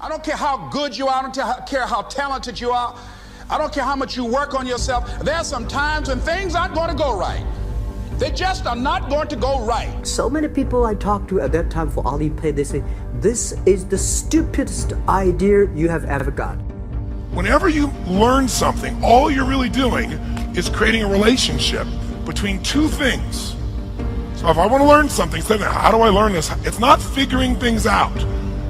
I don't care how good you are. I don't care how talented you are. I don't care how much you work on yourself. There are some times when things aren't going to go right. They just are not going to go right. So many people I talked to at that time for Alipay, they say, this is the stupidest idea you have ever got. Whenever you learn something, all you're really doing is creating a relationship between two things. So if I want to learn something, say, how do I learn this? It's not figuring things out.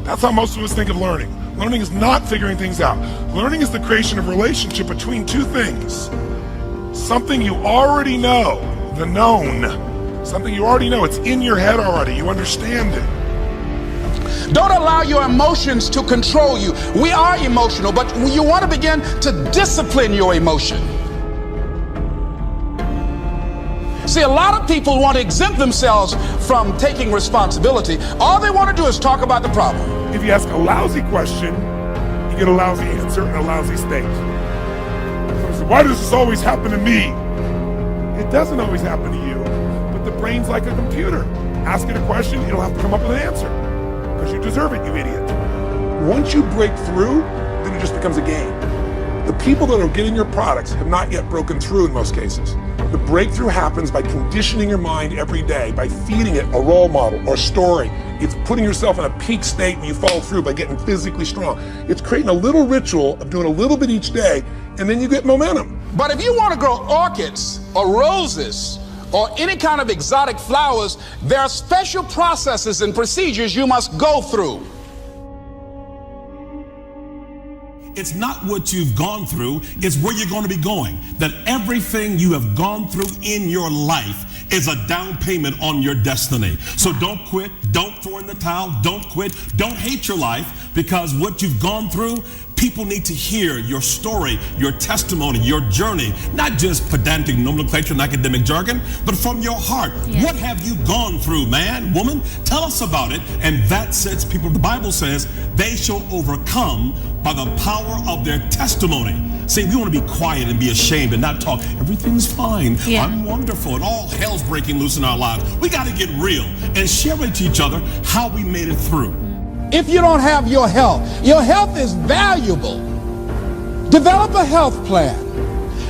That's how most of us think of learning. Learning is not figuring things out. Learning is the creation of a relationship between two things. Something you already know, the known. Something you already know, it's in your head already, you understand it. Don't allow your emotions to control you. We are emotional, but you want to begin to discipline your emotion. See, a lot of people want to exempt themselves from taking responsibility. All they want to do is talk about the problem. If you ask a lousy question, you get a lousy answer and a lousy state. So why does this always happen to me? It doesn't always happen to you, but the brain's like a computer. Ask it a question, it'll have to come up with an answer. Because you deserve it, you idiot. Once you break through, then it just becomes a game. The people that are getting your products have not yet broken through in most cases. The breakthrough happens by conditioning your mind every day, by feeding it a role model or story. It's putting yourself in a peak state when you follow through by getting physically strong. It's creating a little ritual of doing a little bit each day, and then you get momentum. But if you want to grow orchids or roses or any kind of exotic flowers, there are special processes and procedures you must go through. It's not what you've gone through, it's where you're going to be going. That everything you have gone through in your life is a down payment on your destiny. So don't quit, don't throw in the towel, don't quit, don't hate your life, because what you've gone through, people need to hear your story, your testimony, your journey, not just pedantic nomenclature and academic jargon, but from your heart. Yeah. What have you gone through, man, woman? Tell us about it. And that sets people, the Bible says, they shall overcome by the power of their testimony. See, we want to be quiet and be ashamed and not talk. Everything's fine. Yeah. I'm wonderful. And all hell's breaking loose in our lives. We got to get real and share with each other how we made it through. If you don't have your health is valuable. Develop a health plan.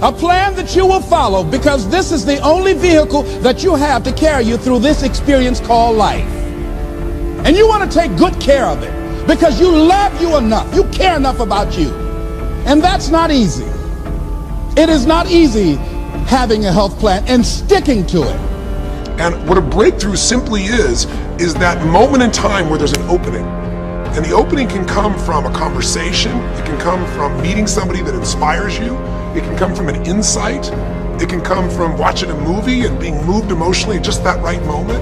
A plan that you will follow, because this is the only vehicle that you have to carry you through this experience called life. And you want to take good care of it, because you love you enough. You care enough about you. And that's not easy. It is not easy having a health plan and sticking to it. And what a breakthrough simply is that moment in time where there's an opening. And the opening can come from a conversation, it can come from meeting somebody that inspires you, it can come from an insight, it can come from watching a movie and being moved emotionally at just that right moment.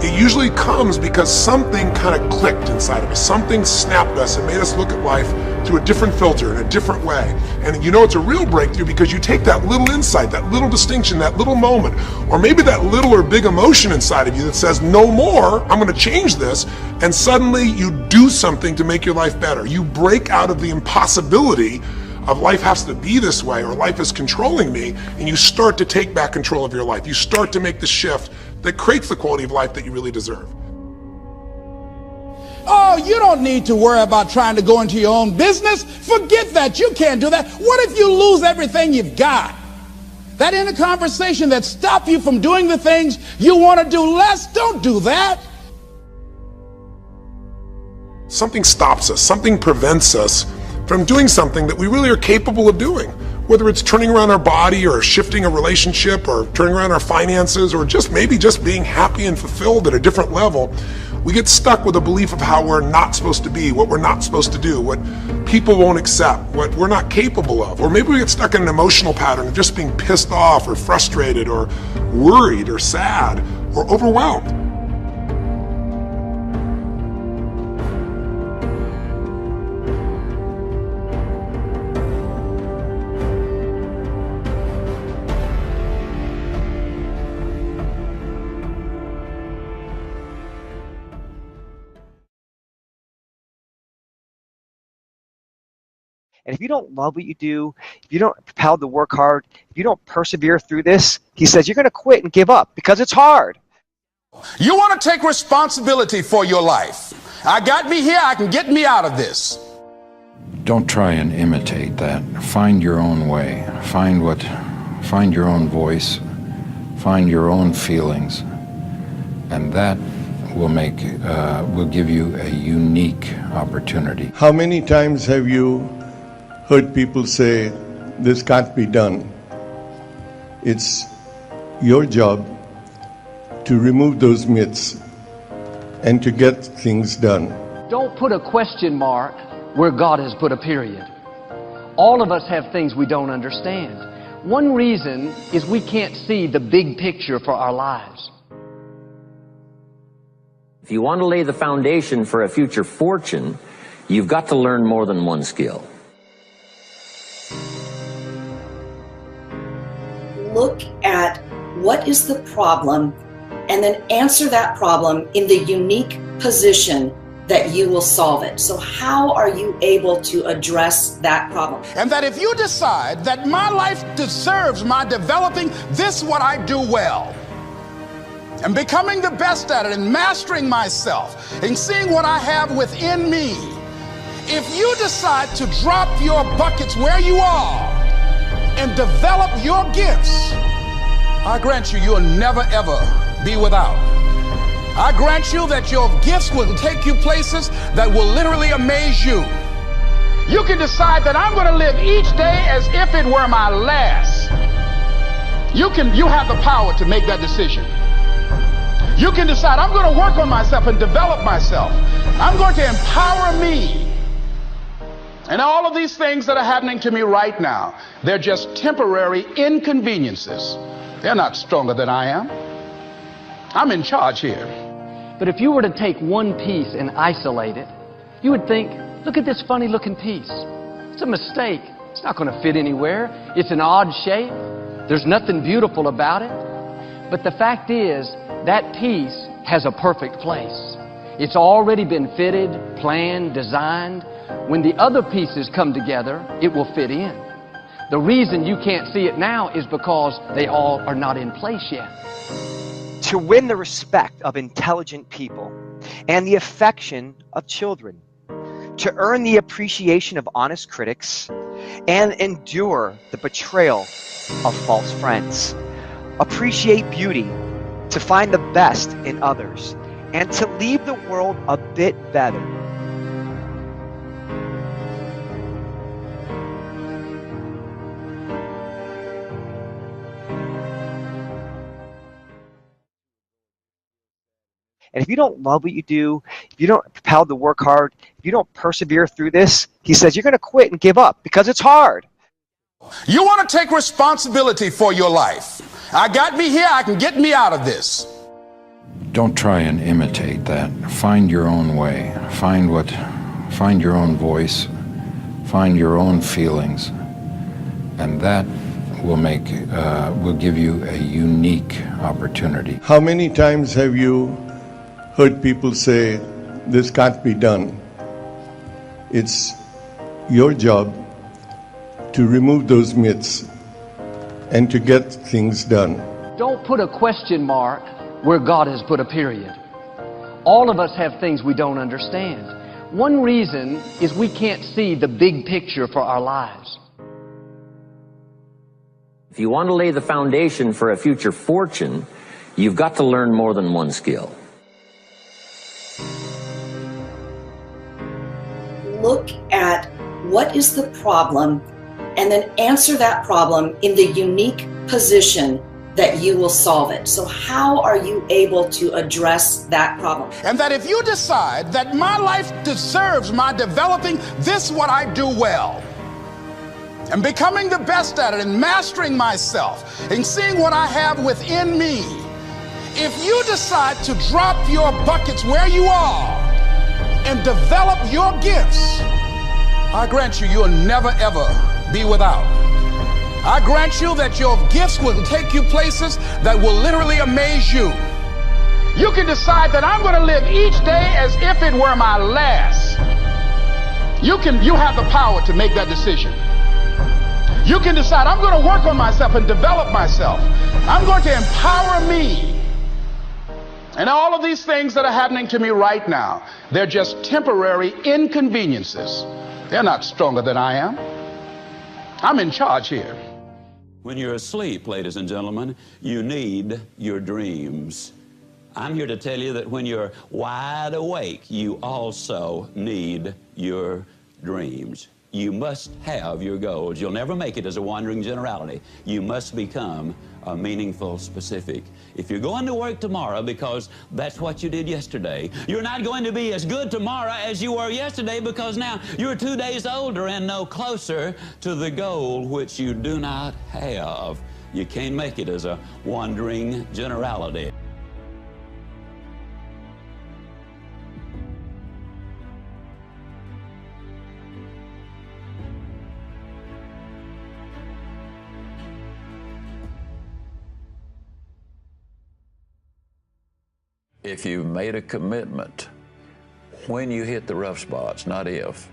It usually comes because something kind of clicked inside of us, something snapped us and made us look at life through a different filter in a different way. And you know it's a real breakthrough because you take that little insight, that little distinction, that little moment, or maybe that little or big emotion inside of you that says, no more, I'm going to change this, and suddenly you do something to make your life better. You break out of the impossibility of life has to be this way or life is controlling me, and you start to take back control of your life. You start to make the shift that creates the quality of life that you really deserve. Oh, you don't need to worry about trying to go into your own business. Forget that. You can't do that. What if you lose everything you've got? That inner conversation that stops you from doing the things you want to do less, don't do that. Something stops us, something prevents us from doing something that we really are capable of doing. Whether it's turning around our body or shifting a relationship or turning around our finances or just maybe just being happy and fulfilled at a different level, we get stuck with a belief of how we're not supposed to be, what we're not supposed to do, what people won't accept, what we're not capable of. Or maybe we get stuck in an emotional pattern of just being pissed off or frustrated or worried or sad or overwhelmed. And if you don't love what you do, if you don't propel to work hard, if you don't persevere through this, he says you're going to quit and give up because it's hard. You want to take responsibility for your life. I got me here, I can get me out of this. Don't try and imitate that. Find your own way. Find your own voice. Find your own feelings. And that will give you a unique opportunity. How many times have you heard people say, this can't be done? It's your job to remove those myths and to get things done. Don't put a question mark where God has put a period. All of us have things we don't understand. One reason is we can't see the big picture for our lives. If you want to lay the foundation for a future fortune, you've got to learn more than one skill. Look at what is the problem and then answer that problem in the unique position that you will solve it. So how are you able to address that problem? And that if you decide that my life deserves my developing this what I do well, and becoming the best at it and mastering myself and seeing what I have within me, if you decide to drop your buckets where you are and develop your gifts, I grant you, you'll never ever be without. I grant you that your gifts will take you places that will literally amaze you. You can decide that I'm going to live each day as if it were my last. You have the power to make that decision. You can decide, I'm going to work on myself and develop myself. I'm going to empower me. And all of these things that are happening to me right now, they're just temporary inconveniences. They're not stronger than I am. I'm in charge here. But if you were to take one piece and isolate it, you would think, look at this funny looking piece. It's a mistake. It's not going to fit anywhere. It's an odd shape. There's nothing beautiful about it. But the fact is, that piece has a perfect place. It's already been fitted, planned, designed. When the other pieces come together, it will fit in. The reason you can't see it now is because they all are not in place yet. To win the respect of intelligent people and the affection of children, to earn the appreciation of honest critics, and endure the betrayal of false friends. Appreciate beauty, to find the best in others, and to leave the world a bit better. And if you don't love what you do, if you don't propel to work hard, if you don't persevere through this, he says you're going to quit and give up because it's hard. You want to take responsibility for your life. I got me here, I can get me out of this. Don't try and imitate that. Find your own way. Find your own voice. Find your own feelings. And that will give you a unique opportunity. How many times have you heard people say, this can't be done? It's your job to remove those myths and to get things done. Don't put a question mark where God has put a period. All of us have things we don't understand. One reason is we can't see the big picture for our lives. If you want to lay the foundation for a future fortune, you've got to learn more than one skill. Look at what is the problem and then answer that problem in the unique position that you will solve it. So how are you able to address that problem? And that if you decide that my life deserves my developing this what I do well, and becoming the best at it and mastering myself and seeing what I have within me, if you decide to drop your buckets where you are and develop your gifts, I grant you, you'll never ever be without. I grant you that your gifts will take you places that will literally amaze you. You can decide that I'm going to live each day as if it were my last. You have the power to make that decision. You can decide, I'm going to work on myself and develop myself. I'm going to empower me. And all of these things that are happening to me right now, They're just temporary inconveniences. They're not stronger than I am. I'm in charge here. When you're asleep, ladies and gentlemen, you need your dreams. I'm here to tell you that when you're wide awake, you also need your dreams. You must have your goals. You'll never make it as a wandering generality. You must become a meaningful specific. If you're going to work tomorrow because that's what you did yesterday, you're not going to be as good tomorrow as you were yesterday, because now you're 2 days older and no closer to the goal which you do not have. You can't make it as a wandering generality. If you've made a commitment, when you hit the rough spots, not if,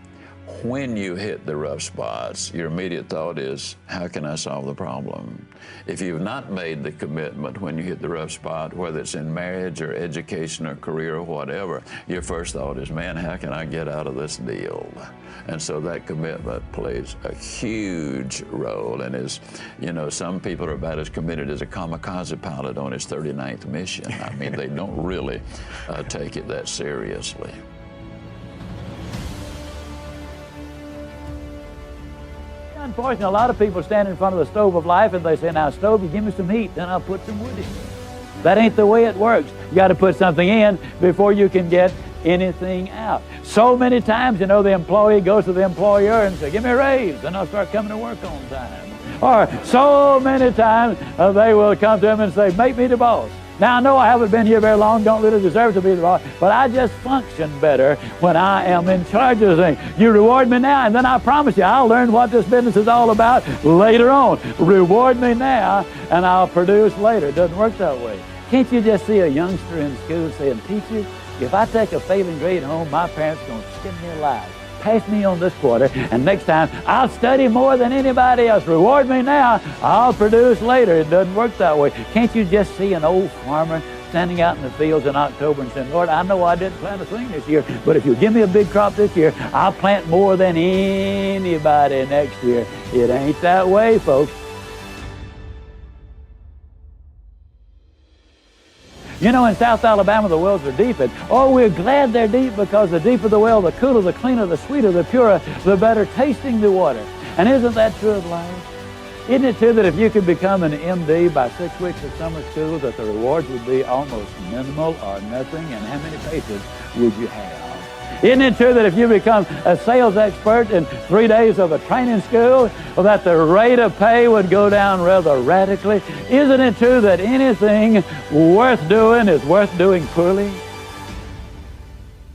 when you hit the rough spots, your immediate thought is, how can I solve the problem? If you've not made the commitment when you hit the rough spot, whether it's in marriage or education or career or whatever, your first thought is, man, how can I get out of this deal? And so that commitment plays a huge role, and is, you know, some people are about as committed as a kamikaze pilot on his 39th mission. I mean, they don't really take it that seriously. Unfortunately, a lot of people stand in front of the stove of life and they say, now, stove, you give me some heat, then I'll put some wood in. That ain't the way it works. You got to put something in before you can get anything out. So many times, you know, the employee goes to the employer and says, give me a raise, then I'll start coming to work on time. Or so many times they will come to him and say, make me the boss. Now, I know I haven't been here very long, don't really deserve to be the boss, but I just function better when I am in charge of things. You reward me now, and then I promise you I'll learn what this business is all about later on. Reward me now, and I'll produce later. It doesn't work that way. Can't you just see a youngster in school saying, teacher, if I take a failing grade home, my parents are going to skin me alive. Pass me on this quarter, and next time I'll study more than anybody else. Reward me now, I'll produce later. It doesn't work that way. Can't you just see an old farmer standing out in the fields in October and saying, Lord, I know I didn't plant a thing this year, but if you give me a big crop this year, I'll plant more than anybody next year. It ain't that way, folks. You know, in South Alabama, the wells are deep, and oh, we're glad they're deep, because the deeper the well, the cooler, the cleaner, the sweeter, the purer, the better tasting the water. And isn't that true of life? Isn't it true that if you could become an MD by 6 weeks of summer school, that the rewards would be almost minimal or nothing? And how many patients would you have? Isn't it true that if you become a sales expert in 3 days of a training school, that the rate of pay would go down rather radically? Isn't it true that anything worth doing is worth doing poorly?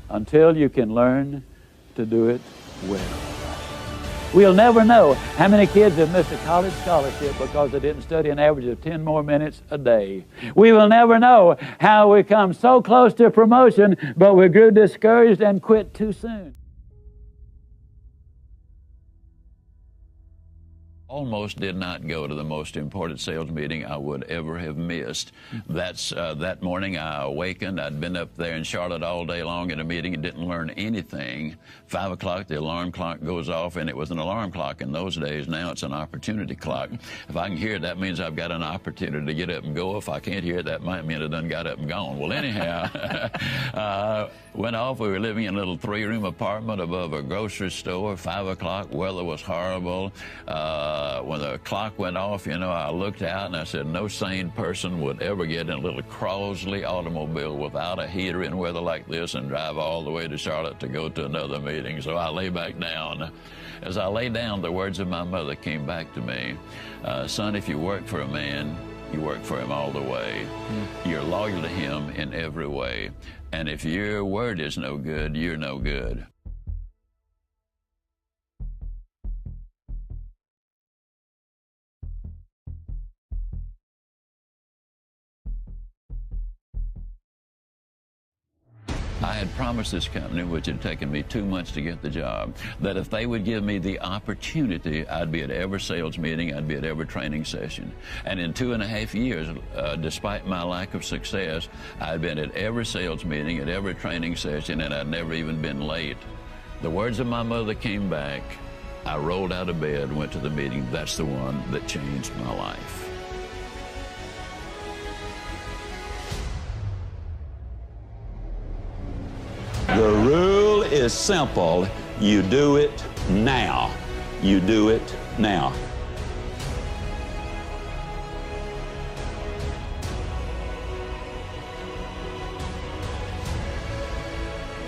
Until you can learn to do it well. We'll never know how many kids have missed a college scholarship because they didn't study an average of 10 more minutes a day. We will never know how we come so close to promotion, but we grew discouraged and quit too soon. Almost did not go to the most important sales meeting I would ever have missed. That's that morning I awakened. I'd been up there in Charlotte all day long in a meeting and didn't learn anything. 5 o'clock, the alarm clock goes off, and it was an alarm clock in those days. Now it's an opportunity clock. If I can hear it, that means I've got an opportunity to get up and go. If I can't hear it, that might mean I done got up and gone. Well, anyhow, went off. We were living in a little 3-room apartment above a grocery store. 5 o'clock, weather was horrible. When the clock went off, you know, I looked out and I said, no sane person would ever get in a little Crosley automobile without a heater in weather like this and drive all the way to Charlotte to go to another meeting. So I lay back down. As I lay down, the words of my mother came back to me. Son, if you work for a man, you work for him all the way. You're loyal to him in every way. And if your word is no good, you're no good. I had promised this company, which had taken me 2 months to get the job, that if they would give me the opportunity, I'd be at every sales meeting, I'd be at every training session. And in 2.5 years, despite my lack of success, I'd been at every sales meeting, at every training session, and I'd never even been late. The words of my mother came back. I rolled out of bed and went to the meeting. That's the one that changed my life. The rule is simple. You do it now. You do it now.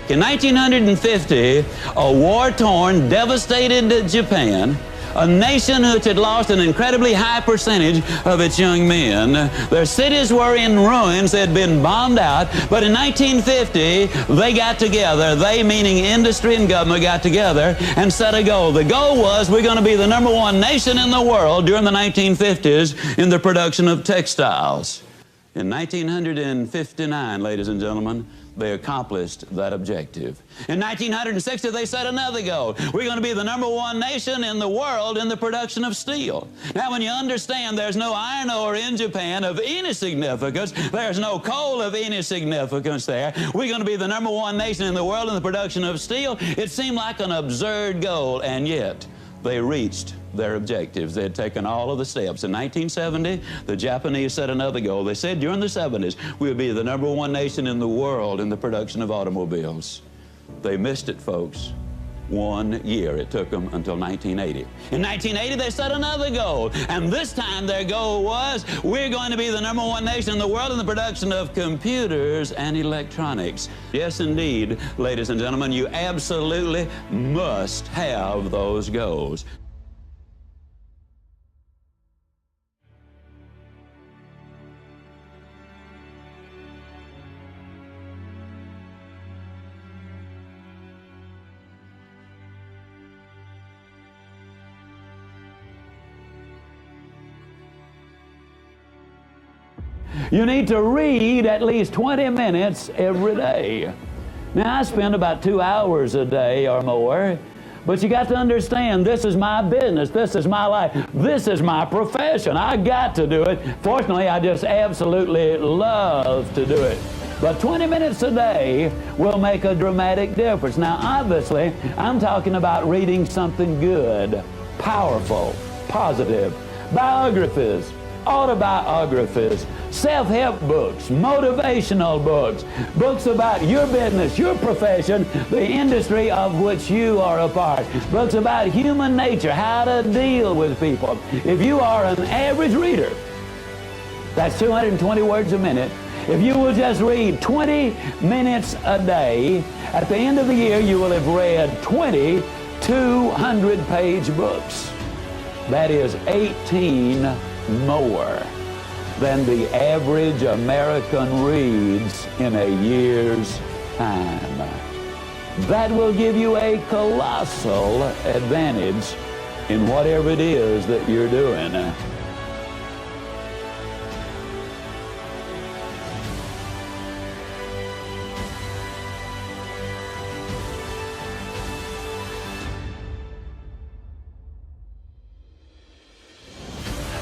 In 1950, a war-torn, devastated Japan, a nation which had lost an incredibly high percentage of its young men. Their cities were in ruins, they had been bombed out, but in 1950, they got together, they meaning industry and government got together and set a goal. The goal was we're going to be the #1 nation in the world during the 1950s in the production of textiles. In 1959, ladies and gentlemen, they accomplished that objective. In 1960, they set another goal. We're going to be the #1 nation in the world in the production of steel. Now, when you understand there's no iron ore in Japan of any significance, there's no coal of any significance there, we're going to be the #1 nation in the world in the production of steel, it seemed like an absurd goal, and yet they reached their objectives. They had taken all of the steps. In 1970, the Japanese set another goal. They said during the 70s, we'll be the #1 nation in the world in the production of automobiles. They missed it, folks. 1 year. It took them until 1980. In 1980, they set another goal, and this time their goal was, we're going to be the #1 nation in the world in the production of computers and electronics. Yes, indeed, ladies and gentlemen, you absolutely must have those goals. You need to read at least 20 minutes every day. Now, I spend about 2 hours a day or more, but you got to understand, this is my business, this is my life, this is my profession. I got to do it. Fortunately, I just absolutely love to do it. But 20 minutes a day will make a dramatic difference. Now, obviously, I'm talking about reading something good, powerful, positive, biographies, autobiographies, self-help books, motivational books, books about your business, your profession, the industry of which you are a part, books about human nature, how to deal with people. If you are an average reader, that's 220 words a minute. If you will just read 20 minutes a day, at the end of the year, you will have read 20 200-page books. That is 18 more than the average American reads in a year's time. That will give you a colossal advantage in whatever it is that you're doing.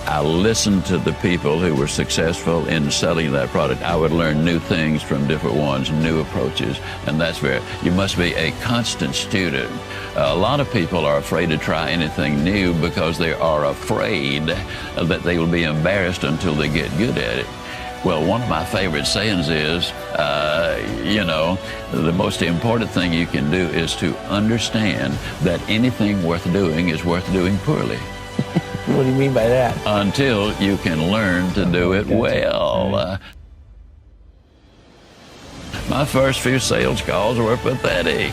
I listened to the people who were successful in selling that product. I would learn new things from different ones, new approaches, and that's where you must be a constant student. A lot of people are afraid to try anything new because they are afraid that they will be embarrassed until they get good at it. Well, one of my favorite sayings is, the most important thing you can do is to understand that anything worth doing is worth doing poorly. What do you mean by that? Until you can learn to do it well. My first few sales calls were pathetic.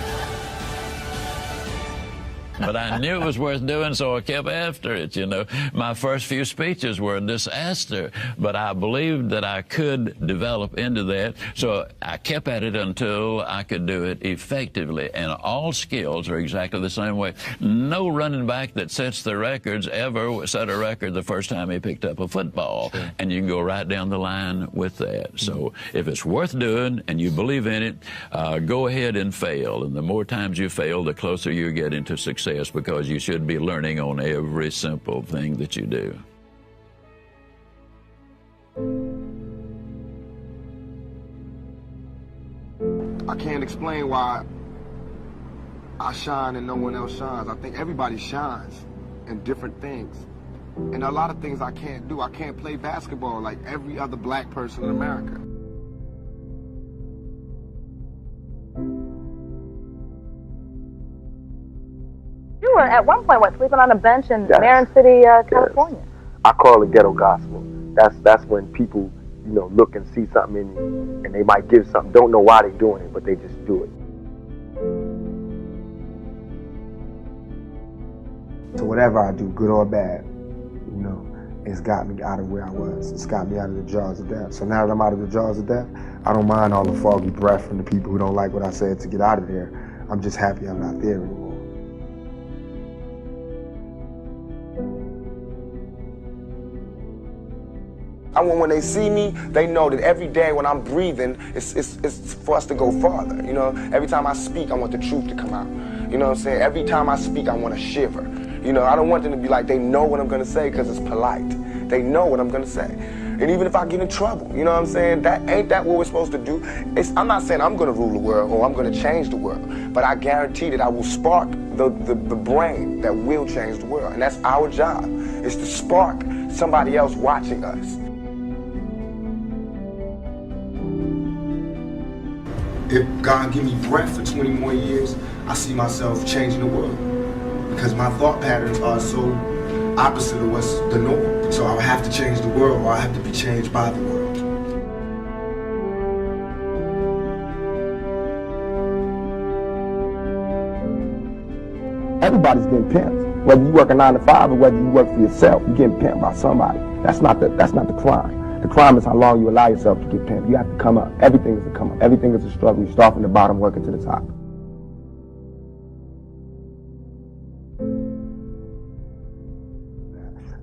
But I knew it was worth doing, so I kept after it, you know. My first few speeches were a disaster, but I believed that I could develop into that, so I kept at it until I could do it effectively. And all skills are exactly the same way. No running back that sets the records ever set a record the first time he picked up a football. Sure. And you can go right down the line with that. So if it's worth doing and you believe in it, go ahead and fail. And the more times you fail, the closer you get into success, because you should be learning on every simple thing that you do. I can't explain why I shine and no one else shines. I think everybody shines in different things. And a lot of things I can't do. I can't play basketball like every other black person in America. You were at one point, sleeping on a bench in Marin City, California. Yes. I call it ghetto gospel. That's when people, you know, look and see something in you, and they might give something, don't know why they're doing it, but they just do it. So whatever I do, good or bad, you know, it's got me out of where I was. It's got me out of the jaws of death. So now that I'm out of the jaws of death, I don't mind all the foggy breath from the people who don't like what I said to get out of there. I'm just happy I'm not there anymore. I want when they see me, they know that every day when I'm breathing, it's for us to go farther. You know, every time I speak, I want the truth to come out. You know what I'm saying? Every time I speak, I want to shiver. You know, I don't want them to be like, they know what I'm going to say because it's polite. They know what I'm going to say. And even if I get in trouble, you know what I'm saying? Ain't that what we're supposed to do? I'm not saying I'm going to rule the world or I'm going to change the world, but I guarantee that I will spark the brain that will change the world. And that's our job, is to spark somebody else watching us. If God give me breath for 20 more years, I see myself changing the world. Because my thought patterns are so opposite of what's the norm. So I have to change the world, or I have to be changed by the world. Everybody's getting pimped. Whether you work a 9 to 5 or whether you work for yourself, you're getting pimped by somebody. That's not the crime. The crime is how long you allow yourself to get pimped. You have to come up. Everything is a come up. Everything is a struggle. You start from the bottom, working to the top.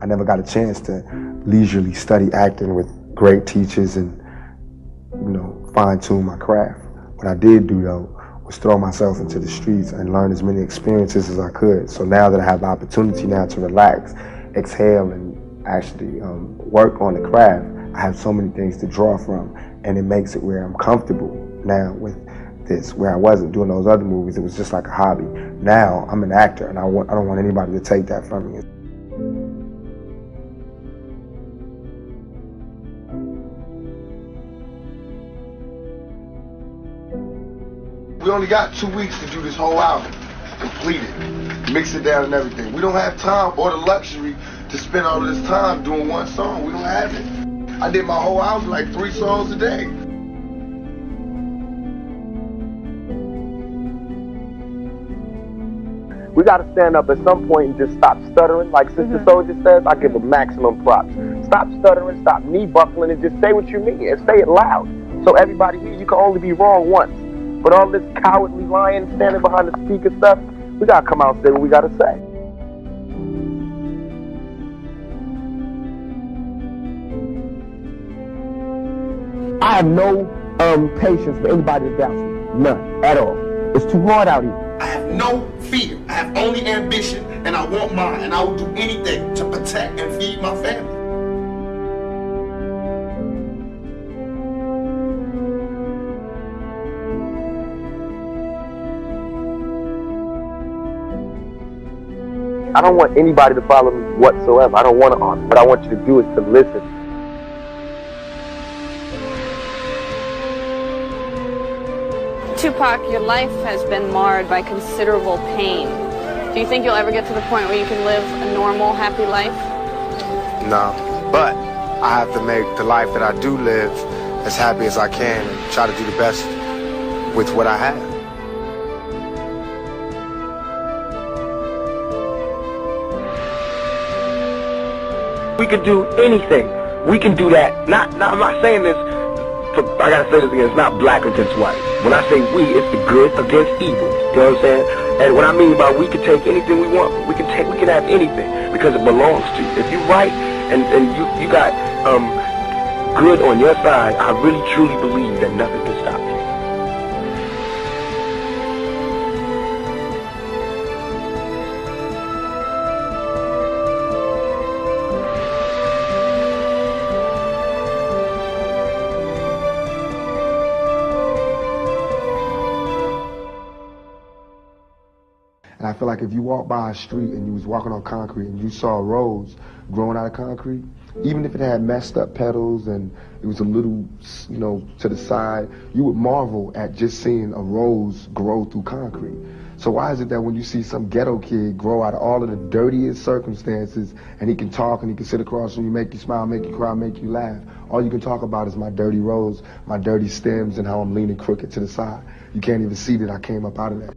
I never got a chance to leisurely study acting with great teachers and, you know, fine-tune my craft. What I did do, though, was throw myself into the streets and learn as many experiences as I could. So now that I have the opportunity now to relax, exhale, and actually work on the craft, I have so many things to draw from, and it makes it where I'm comfortable now with this, where I wasn't doing those other movies. It was just like a hobby. Now I'm an actor, and I don't want anybody to take that from me. We only got 2 weeks to do this whole album, complete it, mix it down and everything. We don't have time or the luxury to spend all of this time doing one song. We don't have it. I did my whole album like 3 songs a day. We gotta stand up at some point and just stop stuttering. Like Sister Soldier says, I give a maximum props. Stop stuttering, stop knee buckling, and just say what you mean and say it loud. So everybody here, you can only be wrong once. But all this cowardly lying, standing behind the speaker stuff, we gotta come out and say what we gotta say. I have no patience for anybody that doubts me. None. At all. It's too hard out here. I have no fear. I have only ambition, and I want mine, and I will do anything to protect and feed my family. I don't want anybody to follow me whatsoever. I don't want to argue. What I want you to do is to listen. Tupac, your life has been marred by considerable pain. Do you think you'll ever get to the point where you can live a normal, happy life? No, but I have to make the life that I do live as happy as I can and try to do the best with what I have. We can do anything. We can do that. I'm not saying this, I gotta say this again, it's not black against white. When I say we, it's the good against evil. You know what I'm saying? And what I mean by we can take anything we want. We can have anything because it belongs to you. If you're right and you got good on your side, I really truly believe that nothing can stop you. And I feel like if you walk by a street and you was walking on concrete and you saw a rose growing out of concrete, even if it had messed up petals and it was a little, to the side, you would marvel at just seeing a rose grow through concrete. So why is it that when you see some ghetto kid grow out of all of the dirtiest circumstances and he can talk and he can sit across from you, make you smile, make you cry, make you laugh, all you can talk about is my dirty rose, my dirty stems, and how I'm leaning crooked to the side. You can't even see that I came up out of that.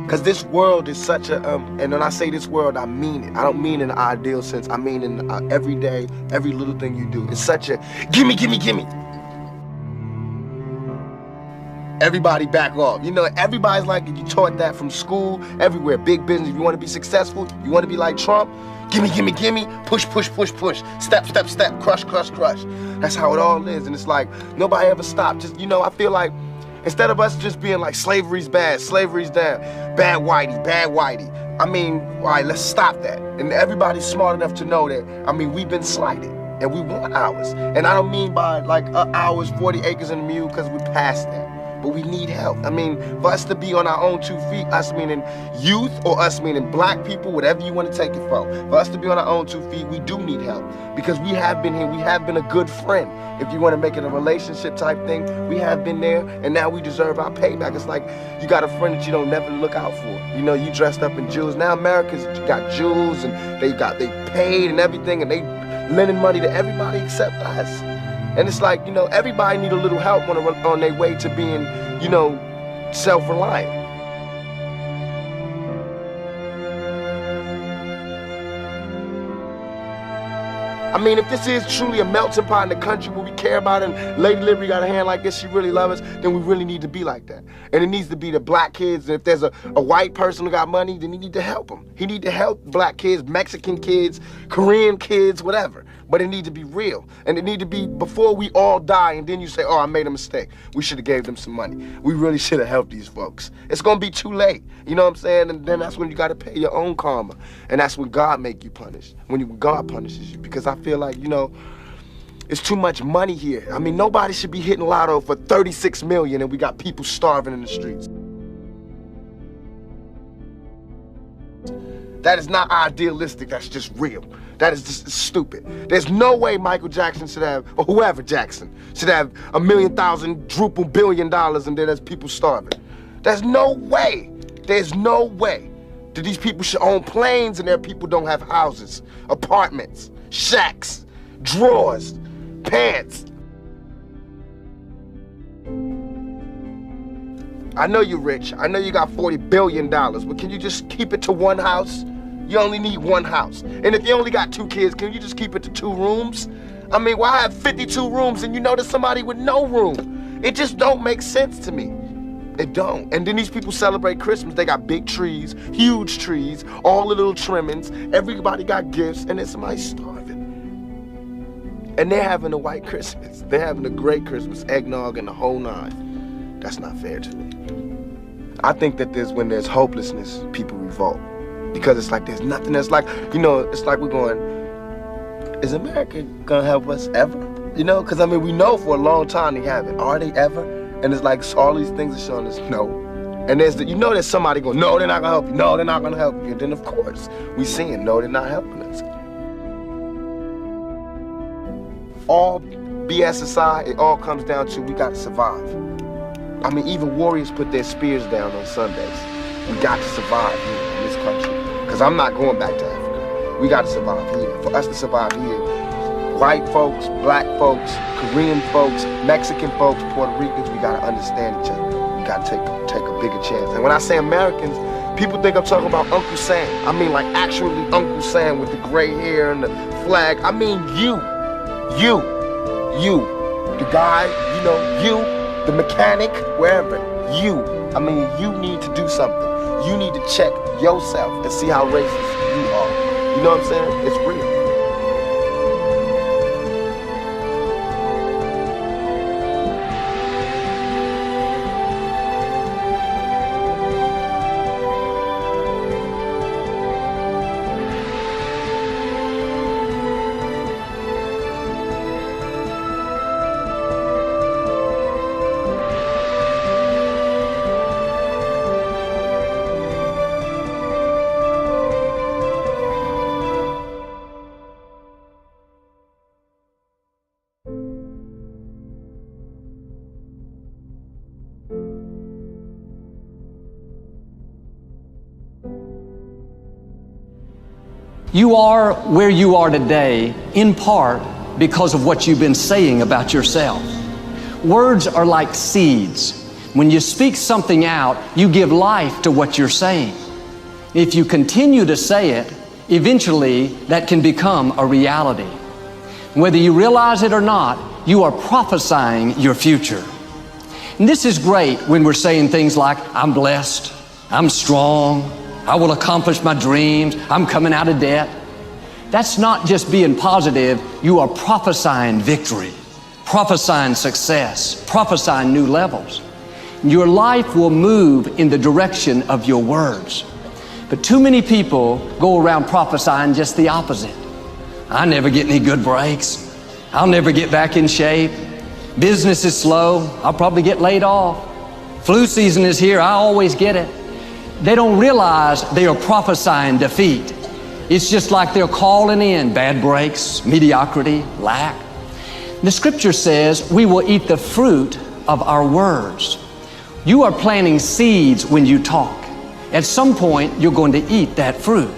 Because this world is such a, and when I say this world, I mean it. I don't mean in an ideal sense. I mean in every day, every little thing you do. It's such a, gimme, gimme, gimme. Everybody back off. Everybody's like, you taught that from school, everywhere. Big business, if you want to be successful, you want to be like Trump, gimme, gimme, gimme, push, push, push, push, step, step, step, crush, crush, crush. That's how it all is. And it's like, nobody ever stopped. Just, I feel like, instead of us just being like, slavery's bad, slavery's down, bad whitey, bad whitey. I mean, all right, let's stop that. And everybody's smart enough to know that, we've been slighted and we want ours. And I don't mean by like ours, 40 acres and a mule, because we're past that. But we need help. For us to be on our own 2 feet, us meaning youth or us meaning black people, whatever you want to take it for us to be on our own 2 feet, we do need help. Because we have been here, we have been a good friend. If you want to make it a relationship type thing, we have been there, and now we deserve our payback. It's like you got a friend that you don't never look out for. You dressed up in jewels. Now America's got jewels, and they paid and everything, and they lending money to everybody except us. And it's like, everybody need a little help on their way to being, self-reliant. If this is truly a melting pot in the country where we care about it, and Lady Liberty got a hand like this, she really loves us, then we really need to be like that. And it needs to be the black kids, and if there's a white person who got money, then he need to help them. He need to help black kids, Mexican kids, Korean kids, whatever. But it need to be real. And it need to be before we all die, and then you say, oh, I made a mistake. We should have gave them some money. We really should have helped these folks. It's gonna be too late, you know what I'm saying? And then that's when you gotta pay your own karma. And that's when God make you punish, when God punishes you. Because I feel like, it's too much money here. Nobody should be hitting lotto for 36 million and we got people starving in the streets. That is not idealistic, that's just real. That is just stupid. There's no way Michael Jackson should have, or whoever Jackson, should have $1,000,000 billion and then there's people starving. There's no way. There's no way that these people should own planes and their people don't have houses, apartments, shacks, drawers, pants. I know you're rich. I know you got $40 billion, but can you just keep it to one house? You only need one house. And if you only got 2 kids, can you just keep it to 2 rooms? Why have 52 rooms and you know there's somebody with no room? It just don't make sense to me. It don't. And then these people celebrate Christmas. They got big trees, huge trees, all the little trimmings. Everybody got gifts, and then somebody's starving. And they're having a white Christmas. They're having a great Christmas, eggnog and the whole 9. That's not fair to me. I think that when there's hopelessness, people revolt. Because it's like there's nothing that's like, it's like we're going, is America gonna help us ever? Because we know for a long time they haven't. Are they ever? And it's like all these things are showing us no. And there's somebody going, no, they're not gonna help you. No, they're not gonna help you. And then of course, we seeing, no, they're not helping us. All BS aside, it all comes down to we gotta survive. Even warriors put their spears down on Sundays. We got to survive here in this country. Because I'm not going back to Africa. We got to survive here. For us to survive here, white folks, black folks, Korean folks, Mexican folks, Puerto Ricans, we got to understand each other. got to take a bigger chance. And when I say Americans, people think I'm talking about Uncle Sam. I mean like actually Uncle Sam with the gray hair and the flag. I mean you, the guy, you know, you, the mechanic, wherever, you. I mean, you need to do something. You need to check yourself and see how racist you are. You know what I'm saying? It's real. You are where you are today, in part because of what you've been saying about yourself. Words are like seeds. When you speak something out, you give life to what you're saying. If you continue to say it, eventually that can become a reality. Whether you realize it or not, you are prophesying your future. And this is great when we're saying things like, I'm blessed, I'm strong, I will accomplish my dreams, I'm coming out of debt. That's not just being positive, you are prophesying victory, prophesying success, prophesying new levels. Your life will move in the direction of your words. But too many people go around prophesying just the opposite. I never get any good breaks. I'll never get back in shape. Business is slow. I'll probably get laid off. Flu season is here. I always get it. They don't realize they are prophesying defeat. It's just like they're calling in bad breaks, mediocrity, lack. The scripture says we will eat the fruit of our words. You are planting seeds when you talk. At some point, you're going to eat that fruit.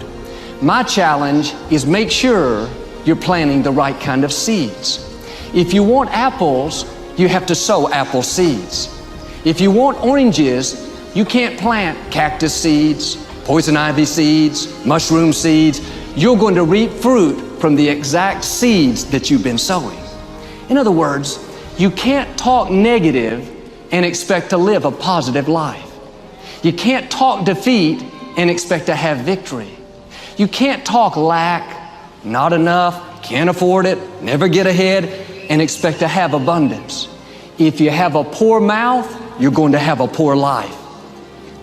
My challenge is make sure you're planting the right kind of seeds. If you want apples, you have to sow apple seeds. If you want oranges, you can't plant cactus seeds, poison ivy seeds, mushroom seeds. You're going to reap fruit from the exact seeds that you've been sowing. In other words, you can't talk negative and expect to live a positive life. You can't talk defeat and expect to have victory. You can't talk lack, not enough, can't afford it, never get ahead, and expect to have abundance. If you have a poor mouth, you're going to have a poor life.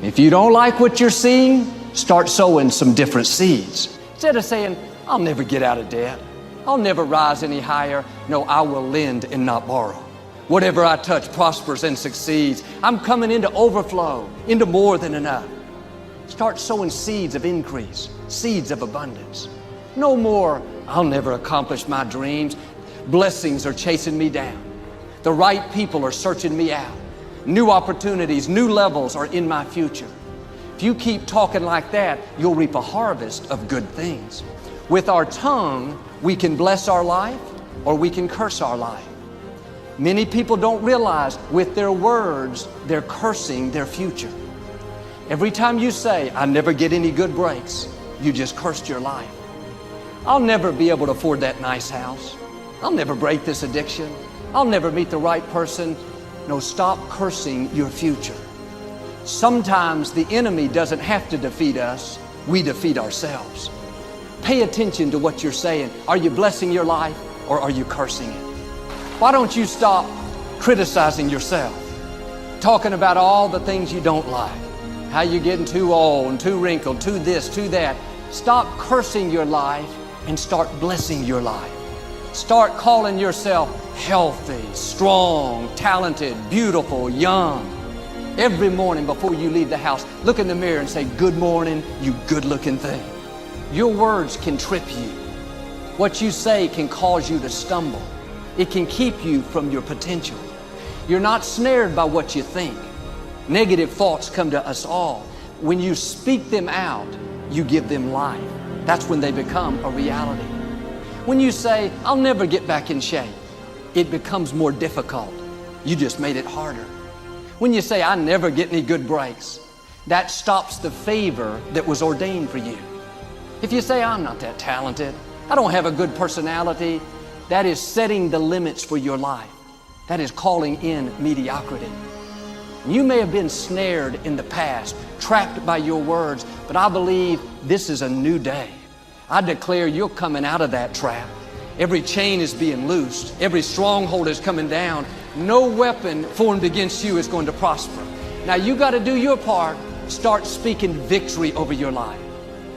If you don't like what you're seeing, start sowing some different seeds. Instead of saying, I'll never get out of debt, I'll never rise any higher. No, I will lend and not borrow. Whatever I touch prospers and succeeds. I'm coming into overflow, into more than enough. Start sowing seeds of increase, seeds of abundance. No more, I'll never accomplish my dreams. Blessings are chasing me down. The right people are searching me out. New opportunities, new levels are in my future. If you keep talking like that, you'll reap a harvest of good things. With our tongue, we can bless our life or we can curse our life. Many people don't realize with their words, they're cursing their future. Every time you say, I never get any good breaks, you just cursed your life. I'll never be able to afford that nice house. I'll never break this addiction. I'll never meet the right person. No, stop cursing your future. Sometimes the enemy doesn't have to defeat us. We defeat ourselves. Pay attention to what you're saying. Are you blessing your life or are you cursing it? Why don't you stop criticizing yourself? Talking about all the things you don't like. How you're getting too old and too wrinkled, too this, too that. Stop cursing your life and start blessing your life. Start calling yourself healthy, strong, talented, beautiful, young. Every morning before you leave the house, look in the mirror and say, good morning, you good-looking thing. Your words can trip you. What you say can cause you to stumble. It can keep you from your potential. You're not snared by what you think. Negative thoughts come to us all. When you speak them out, you give them life. That's when they become a reality. When you say, I'll never get back in shape, it becomes more difficult. You just made it harder. When you say, I never get any good breaks, that stops the favor that was ordained for you. If you say, I'm not that talented, I don't have a good personality, that is setting the limits for your life. That is calling in mediocrity. You may have been snared in the past, trapped by your words, but I believe this is a new day. I declare you're coming out of that trap. Every chain is being loosed. Every stronghold is coming down. No weapon formed against you is going to prosper. Now you got to do your part. Start speaking victory over your life.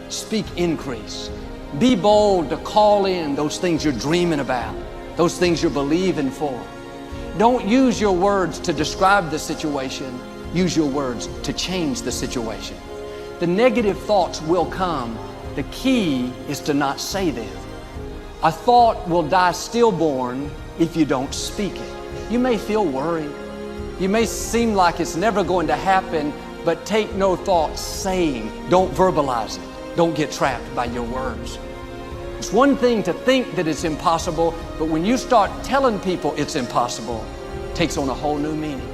Speak increase. Be bold to call in those things you're dreaming about, those things you're believing for. Don't use your words to describe the situation. Use your words to change the situation. The negative thoughts will come. The key is to not say them. A thought will die stillborn if you don't speak it. You may feel worried. You may seem like it's never going to happen, but take no thought saying. Don't verbalize it. Don't get trapped by your words. It's one thing to think that it's impossible, but when you start telling people it's impossible, it takes on a whole new meaning.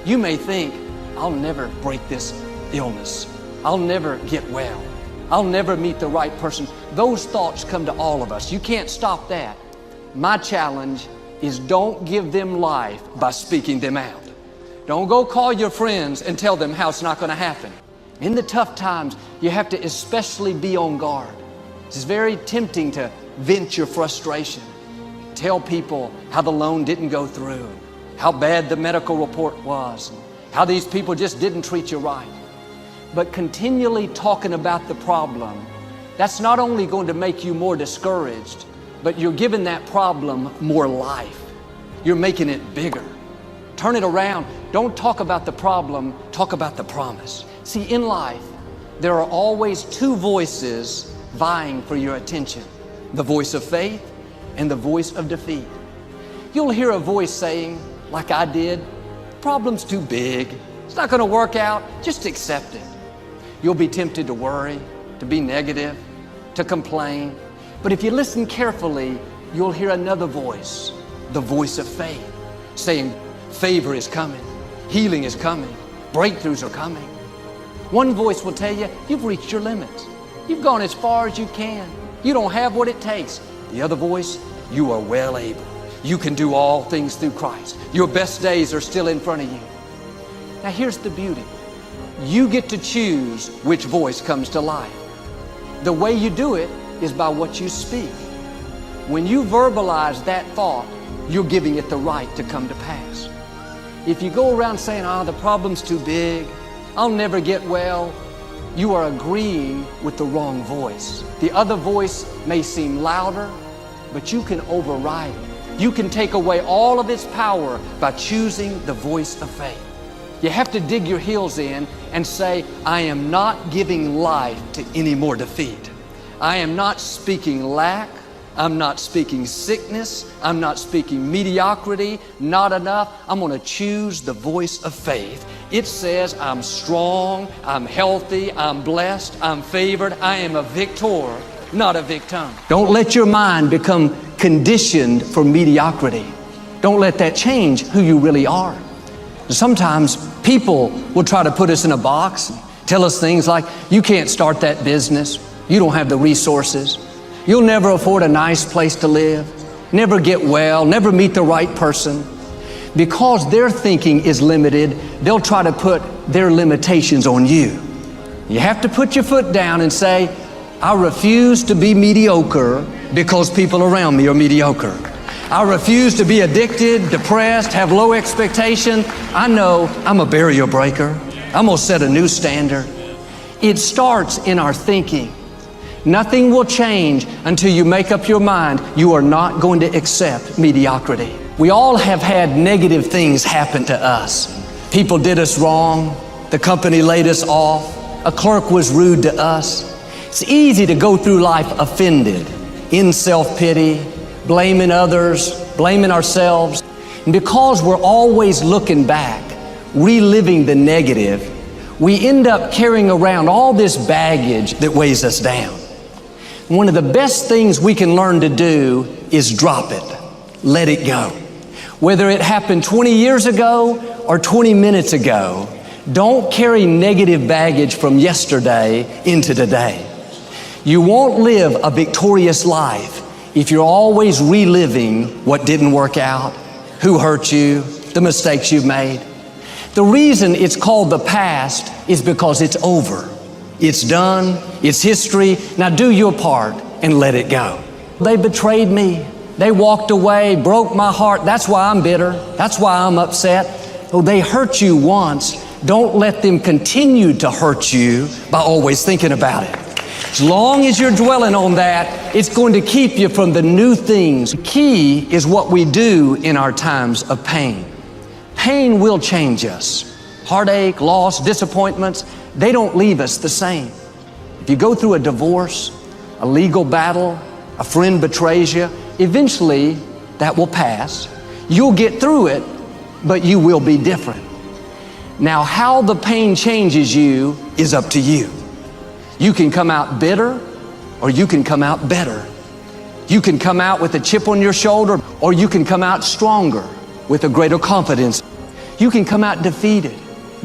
You may think, I'll never break this illness. I'll never get well. I'll never meet the right person. Those thoughts come to all of us. You can't stop that. My challenge is don't give them life by speaking them out. Don't go call your friends and tell them how it's not going to happen. In the tough times, you have to especially be on guard. It's very tempting to vent your frustration. Tell people how the loan didn't go through, how bad the medical report was, how these people just didn't treat you right. But continually talking about the problem, that's not only going to make you more discouraged, but you're giving that problem more life. You're making it bigger. Turn it around. Don't talk about the problem, talk about the promise. See, in life, there are always two voices vying for your attention. The voice of faith and the voice of defeat. You'll hear a voice saying, like I did, problem's too big. It's not going to work out. Just accept it. You'll be tempted to worry, to be negative, to complain. But if you listen carefully, you'll hear another voice, the voice of faith, saying, favor is coming, healing is coming, breakthroughs are coming. One voice will tell you, you've reached your limits. You've gone as far as you can. You don't have what it takes. The other voice, you are well able. You can do all things through Christ. Your best days are still in front of you. Now here's the beauty. You get to choose which voice comes to life. The way you do it is by what you speak. When you verbalize that thought, you're giving it the right to come to pass. If you go around saying, the problem's too big, I'll never get well, you are agreeing with the wrong voice. The other voice may seem louder, but you can override it. You can take away all of its power by choosing the voice of faith. You have to dig your heels in and say, I am not giving life to any more defeat. I am not speaking lack. I'm not speaking sickness. I'm not speaking mediocrity, not enough. I'm going to choose the voice of faith. It says I'm strong, I'm healthy, I'm blessed, I'm favored. I am a victor, not a victim. Don't let your mind become conditioned for mediocrity. Don't let that change who you really are. Sometimes people will try to put us in a box and tell us things like, you can't start that business. You don't have the resources. You'll never afford a nice place to live, never get well, never meet the right person. Because their thinking is limited, they'll try to put their limitations on you. You have to put your foot down and say, I refuse to be mediocre because people around me are mediocre. I refuse to be addicted, depressed, have low expectation. I know I'm a barrier breaker. I'm gonna set a new standard. It starts in our thinking. Nothing will change until you make up your mind you are not going to accept mediocrity. We all have had negative things happen to us. People did us wrong. The company laid us off. A clerk was rude to us. It's easy to go through life offended, in self-pity, blaming others, blaming ourselves. And because we're always looking back, reliving the negative, we end up carrying around all this baggage that weighs us down. One of the best things we can learn to do is drop it. Let it go. Whether it happened 20 years ago or 20 minutes ago, don't carry negative baggage from yesterday into today. You won't live a victorious life if you're always reliving what didn't work out, who hurt you, the mistakes you've made. The reason it's called the past is because it's over. It's done, it's history. Now do your part and let it go. They betrayed me. They walked away, broke my heart. That's why I'm bitter. That's why I'm upset. Oh, they hurt you once. Don't let them continue to hurt you by always thinking about it. As long as you're dwelling on that, it's going to keep you from the new things. The key is what we do in our times of pain. Pain will change us. Heartache, loss, disappointments, they don't leave us the same. If you go through a divorce, a legal battle, a friend betrays you, eventually that will pass. You'll get through it, but you will be different. Now, how the pain changes you is up to you. You can come out bitter, or you can come out better. You can come out with a chip on your shoulder, or you can come out stronger with a greater confidence. You can come out defeated,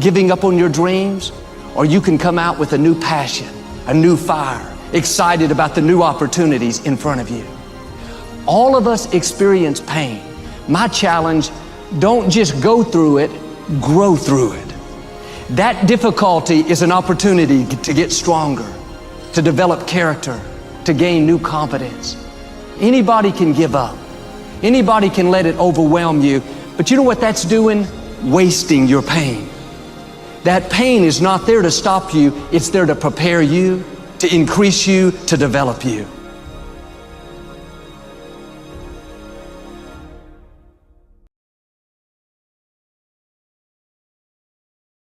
giving up on your dreams, or you can come out with a new passion, a new fire, excited about the new opportunities in front of you. All of us experience pain. My challenge, don't just go through it, grow through it. That difficulty is an opportunity to get stronger, to develop character, to gain new confidence. Anybody can give up. Anybody can let it overwhelm you. But you know what that's doing? Wasting your pain. That pain is not there to stop you. It's there to prepare you, to increase you, to develop you.